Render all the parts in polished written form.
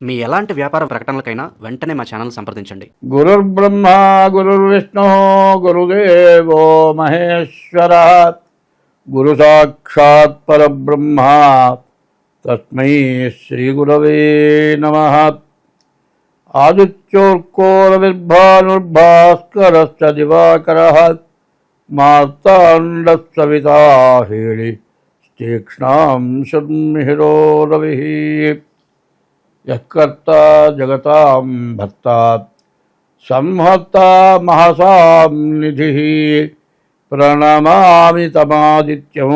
మీ ఎలాంటి వ్యాపార ప్రకటనలకైనా వెంటనే మా ఛానల్ సంప్రదించండి. గురుర్బ్రహ్మ గురుర్విష్ణు గురుదేవో మహేశ్వర గురు సాక్షాత్ పరబ్రహ్మ తస్మై శ్రీ గురవే నమః. ఆదిత్యోర్కోరవిర్భానుర్భాస్కరశ్చ దివాకరః మార్తాండః సవితా హేళి తీక్ష్ణాం శర్మిహిరో రవిః. యఃకర్తా జగతాం భర్తా సంహర్తా మహసాం నిధిః ప్రణమామి తమాదిత్యం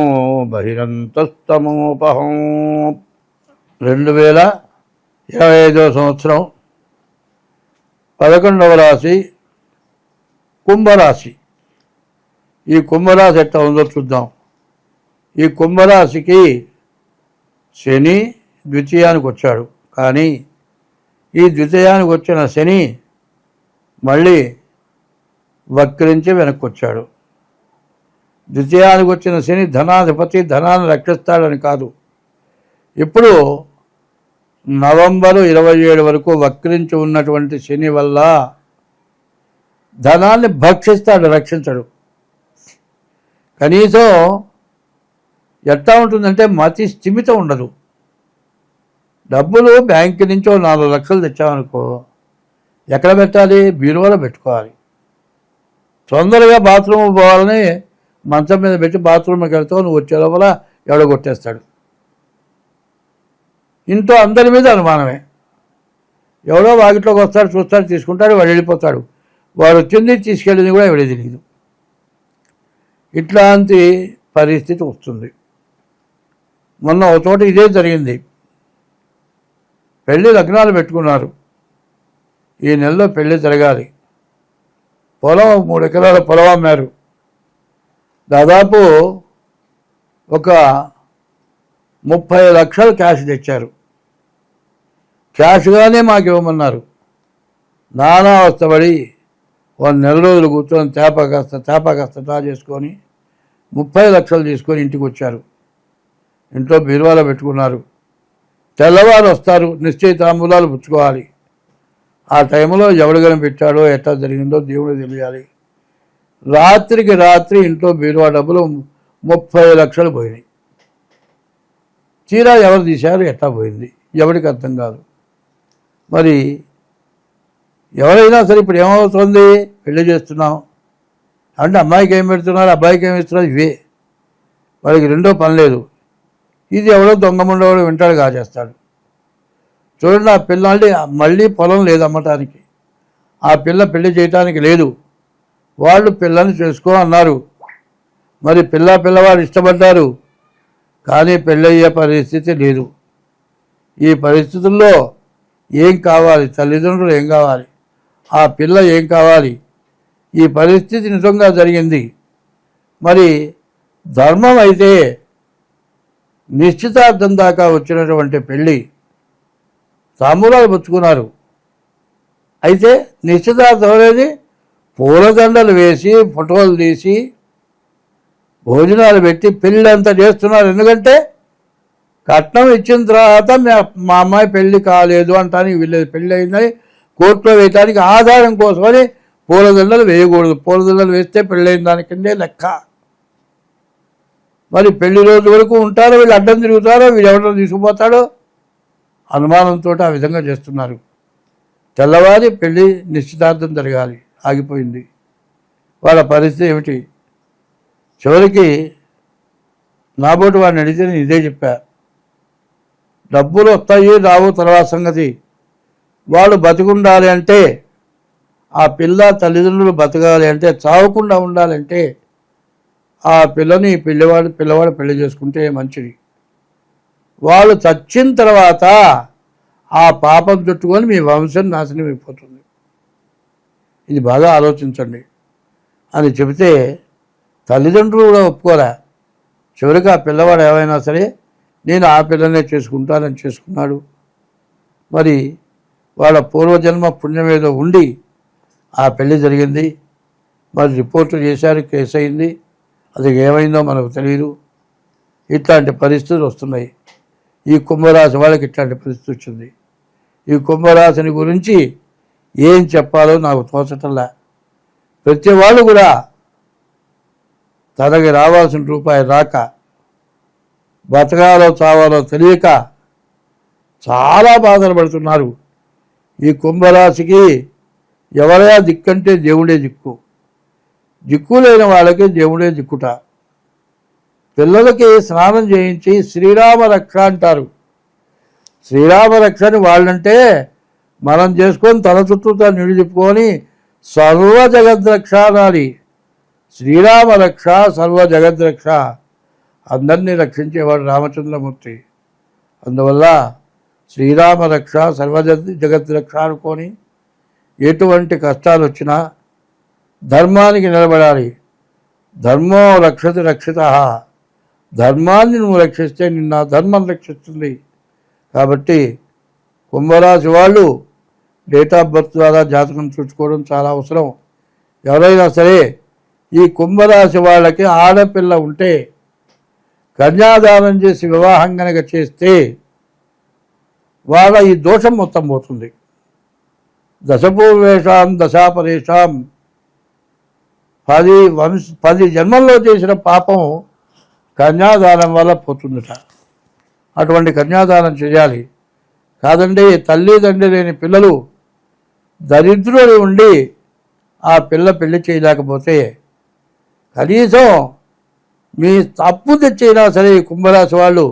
బహిరంతస్తమోపహం. 2025 సంవత్సరం 11వ రాశి కుంభరాశి. ఈ కుంభరాశి ఎట్లా ఉందో చూద్దాం. ఈ కుంభరాశికి శని ద్వితీయానికి వచ్చాడు. కానీ ఈ ద్వితీయానికి వచ్చిన శని మళ్ళీ వక్రించి వెనక్కి వచ్చాడు. ద్వితీయానికి వచ్చిన శని ధనాధిపతి, ధనాన్ని రక్షిస్తాడని కాదు. ఇప్పుడు నవంబరు 27 వరకు వక్రించి ఉన్నటువంటి శని వల్ల ధనాన్ని భక్షిస్తాడు, రక్షించడు. కనీసం ఎట్లా ఉంటుందంటే మతి స్థిమితం ఉండదు. డబ్బులు బ్యాంకు నుంచో 4 లక్షలు తెచ్చామనుకో, ఎక్కడ పెట్టాలి? బీరువాలో పెట్టుకోవాలి. తొందరగా బాత్రూమ్ పోవాలని మంచం మీద పెట్టి బాత్రూమ్కి వెళ్తావు, నువ్వు వచ్చే లోపల ఎవడో కొట్టేస్తాడు. ఇంట్లో అందరి మీద అనుమానమే. ఎవడో వాకిట్లోకి వస్తాడు, చూస్తాడు, తీసుకుంటాడు, వాడు వెళ్ళిపోతాడు. వాడు వచ్చింది తీసుకెళ్ళింది కూడా ఎవడే తెలియదు. ఇట్లాంటి పరిస్థితి వస్తుంది. మొన్న ఒక చోట ఇదే జరిగింది. పెళ్లి లగ్నాలు పెట్టుకున్నారు. ఈ నెలలో పెళ్లి జరగాలి. పొలం 3 ఎకరాల పొలం అమ్మారు. దాదాపు ఒక 30 లక్షలు క్యాష్ తెచ్చారు. క్యాష్గానే మాకు ఇవ్వమన్నారు. నానా అవస్థపడి 1 నెల రోజులు కూర్చొని తేపకాస్త డ్రా చేసుకొని 30 లక్షలు తీసుకొని ఇంటికి వచ్చారు. ఇంట్లో బీరువాలో పెట్టుకున్నారు. తెల్లవారు వస్తారు, నిశ్చయితాంబూలాలు పుచ్చుకోవాలి. ఆ టైంలో ఎవడు పెట్టాడో ఎట్లా జరిగిందో దేవుడు తెలియాలి. రాత్రికి రాత్రి ఇంట్లో బీరువా డబ్బులు 30 లక్షలు పోయినాయి. తీరా ఎవరు తీశారు, ఎట్లా పోయింది ఎవరికి అర్థం కాదు. మరి ఎవరైనా సరే ఇప్పుడు ఏమవుతుంది? పెళ్లి చేస్తున్నాం అంటే అమ్మాయికి ఏం పెడుతున్నారు, అబ్బాయికి ఏమి ఇస్తున్నారు, ఇవే. వాడికి రెండో పని లేదు. ఇది ఎవడో దొంగముండవాడు వింటాడు, కాజేస్తాడు. చూడండి, ఆ పిల్లాడి మళ్ళీ పొలం లేదు అమ్మటానికి. ఆ పిల్ల పెళ్లి చేయటానికి లేదు. వాళ్ళు పిల్లని చేసుకో అన్నారు. మరి పిల్లవాడు ఇష్టపడ్డారు, కానీ పెళ్ళయ్యే పరిస్థితి లేదు. ఈ పరిస్థితుల్లో ఏం కావాలి? తల్లిదండ్రులు ఏం కావాలి? ఆ పిల్ల ఏం కావాలి? ఈ పరిస్థితి నిజంగా జరిగింది. మరి ధర్మం అయితే నిశ్చితార్థం దాకా వచ్చినటువంటి పెళ్ళి తాంబూలాలు పుచ్చుకున్నారు. అయితే నిశ్చితార్థం అనేది పూలదండలు వేసి, ఫోటోలు తీసి, భోజనాలు పెట్టి పెళ్ళి అంతా చేస్తున్నారు. ఎందుకంటే కట్నం ఇచ్చిన తర్వాత మా అమ్మాయి పెళ్లి కాలేదు అంటానికి వీళ్ళది, పెళ్ళి అయిందని కోర్టులో వేయటానికి ఆధారం కోసమని పూలదండలు వేయకూడదు. పూలదండలు వేస్తే పెళ్ళైన దాని కిందే లెక్క. మరి పెళ్లి రోజు వరకు ఉంటారో, వీళ్ళు అడ్డం తిరుగుతారో, వీళ్ళు ఎవరినో తీసుకుపోతాడో అనుమానంతో ఆ విధంగా చేస్తున్నారు. తెల్లవారి పెళ్లి నిశ్చితార్థం జరగాలి, ఆగిపోయింది. వాళ్ళ పరిస్థితి ఏమిటి? చివరికి నాబోటి వాడిని అడిగితే నేను ఇదే చెప్పా. డబ్బులు వస్తాయి రావు తర్వాత సంగతి. వాళ్ళు బతికుండాలి అంటే, ఆ పిల్ల తల్లిదండ్రులు బతకాలి అంటే, చావకుండా ఉండాలంటే ఆ పిల్లని పిల్లవాడు పెళ్లి చేసుకుంటే మంచిది. వాళ్ళు చచ్చిన తర్వాత ఆ పాపం చుట్టుకొని మీ వంశం నాశనం అయిపోతుంది. ఇది బాగా ఆలోచించండి అని చెబితే తల్లిదండ్రులు కూడా ఒప్పుకోలే. చివరికి ఆ పిల్లవాడు ఏమైనా సరే నేను ఆ పిల్లనే చేసుకుంటానని చేసుకున్నాడు. మరి వాళ్ళ పూర్వజన్మ పుణ్యమేదో ఉండి ఆ పెళ్లి జరిగింది. మరి రిపోర్టు చేశారు, కేసు అయింది. అది ఏమైందో మనకు తెలియదు. ఇట్లాంటి పరిస్థితులు వస్తున్నాయి. ఈ కుంభరాశి వాళ్ళకి ఇట్లాంటి పరిస్థితి వచ్చింది. ఈ కుంభరాశిని గురించి ఏం చెప్పాలో నాకు తోచటంలా. ప్రతి వాళ్ళు కూడా తనకి రావాల్సిన రూపాయి రాక బతకాలో చావాలో తెలియక చాలా బాధలు పడుతున్నారు. ఈ కుంభరాశికి ఎవరైనా దిక్కంటే దేవుడే దిక్కు, దిక్కు లేని వాళ్ళకి దేవుడే దిక్కుట. పిల్లలకి స్నానం చేయించి శ్రీరామ రక్ష అంటారు. శ్రీరామ రక్షని వాళ్ళంటే మనం చేసుకొని తల చుట్టూతో నీళ్ళు చెప్పుకొని సర్వ జగద్రక్ష అనాలి. శ్రీరామ రక్ష సర్వ జగద్రక్ష, అందరినీ రక్షించేవాడు రామచంద్రమూర్తి. అందువల్ల శ్రీరామ రక్ష సర్వ జగద్రక్ష అనుకొని ఎటువంటి కష్టాలు వచ్చినా ధర్మానికి నిలబడాలి. ధర్మో రక్షతి రక్షిత, ధర్మాన్ని నువ్వు రక్షిస్తే నిన్న ధర్మం రక్షిస్తుంది. కాబట్టి కుంభరాశి వాళ్ళు డేట్ ఆఫ్ బర్త్ ద్వారా జాతకం చూసుకోవడం చాలా అవసరం. ఎవరైనా సరే ఈ కుంభరాశి వాళ్ళకి ఆడపిల్ల ఉంటే కన్యాదానం చేసి వివాహం కనుక చేస్తే వాళ్ళ ఈ దోషం మొత్తం పోతుంది. దశపూర్వేషాం దశాపరేషాం, 10 జన్మల్లో చేసిన పాపం కన్యాదానం వల్ల పోతుందట. అటువంటి కన్యాదానం చేయాలి. కాదండి తల్లిదండ్రి లేని పిల్లలు దరిద్రుడు ఉండి ఆ పిల్ల పెళ్లి చేయలేకపోతే కనీసం మీ తప్పు తెచ్చైనా సరే ఈ కుంభరాశి వాళ్ళు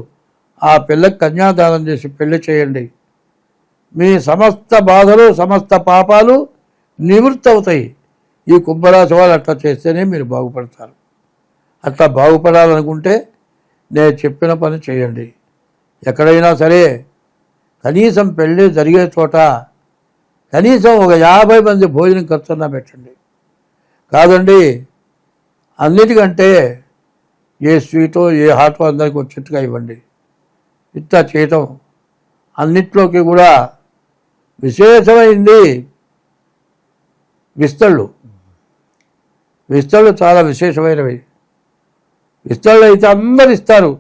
ఆ పిల్లకి కన్యాదానం చేసి పెళ్లి చేయండి. మీ సమస్త బాధలు సమస్త పాపాలు నివృత్తి అవుతాయి. ఈ కుంభరాశి వాళ్ళు అట్లా చేస్తేనే మీరు బాగుపడతారు. అట్లా బాగుపడాలనుకుంటే నేను చెప్పిన పని చేయండి. ఎక్కడైనా సరే కనీసం పెళ్ళి జరిగే చోట కనీసం ఒక 50 మంది భోజనం ఖర్చున్నా పెట్టండి. కాదండి అన్నిటికంటే ఏ స్వీటో ఏ హాటో అందరికి వచ్చేట్టుగా ఇవ్వండి. ఇట్లా చేయటం అన్నిట్లోకి కూడా విశేషమైంది విస్తళ్ళు. విస్తళ్ళు చాలా విశేషమైనవి. విస్తళ్ళు అయితే అందరు ఇస్తారు,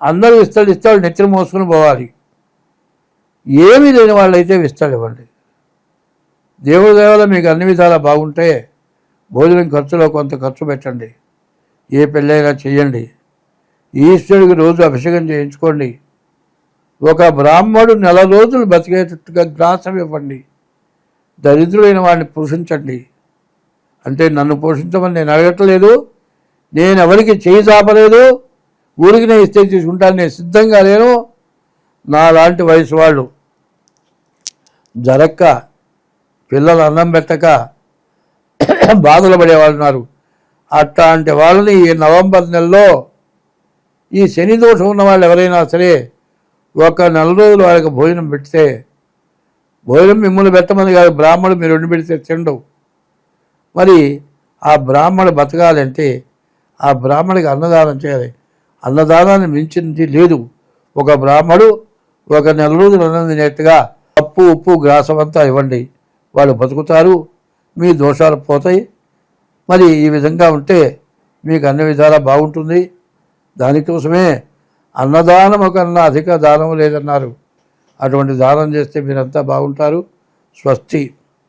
అందరూ విస్తళ్ళు ఇస్తారు, నెత్తిన మోసుకుని పోవాలి. ఏమీ లేని వాళ్ళైతే విస్తళ్ళు ఇవ్వండి. దేవుడి దేవల మీకు అన్ని విధాలా బాగుంటే భోజనం ఖర్చులో కొంత ఖర్చు పెట్టండి. ఏ పెళ్ళైనా చేయండి. ఈశ్వరుడికి రోజు అభిషేకం చేయించుకోండి. ఒక బ్రాహ్మడు 4 రోజులు బతికేటట్టుగా గ్రాసం ఇవ్వండి. దరిద్రులైన వాడిని పోషించండి. అంటే నన్ను పోషించమని నేను అడగట్లేదు, నేను ఎవరికి చేయి చాపలేదు, ఊరికి నేను ఇస్తే తీసుకుంటాను, నేను సిద్ధంగా లేను. నా లాంటి వయసు వాళ్ళు జరక్క పిల్లలు అన్నం పెట్టక బాధలు పడేవాళ్ళు ఉన్నారు. అట్లాంటి వాళ్ళని ఈ నవంబర్ నెలలో ఈ శని దోషం ఉన్న వాళ్ళు ఎవరైనా సరే ఒక 4 రోజులు వాళ్ళకి భోజనం పెడితే, భోజనం మిమ్మల్ని పెట్టమని కాదు, బ్రాహ్మణుడు మీరు వండి పెడితే తినడు. మరి ఆ బ్రాహ్మణుడు బతకాలంటే ఆ బ్రాహ్మడికి అన్నదానం చేయాలి. అన్నదానాన్ని మించింది లేదు. ఒక బ్రాహ్మడు ఒక 4 రోజులు అన్నం తినేట్టుగా పప్పు ఉప్పు గ్రాసం అంతా ఇవ్వండి. వాళ్ళు బతుకుతారు, మీ దోషాలు పోతాయి. మరి ఈ విధంగా ఉంటే మీకు అన్ని విధాలా బాగుంటుంది. దానికోసమే అన్నదానము కన్నా అధిక దానం లేదన్నారు. అటువంటి దానం చేస్తే మీరంతా బాగుంటారు. స్వస్తి.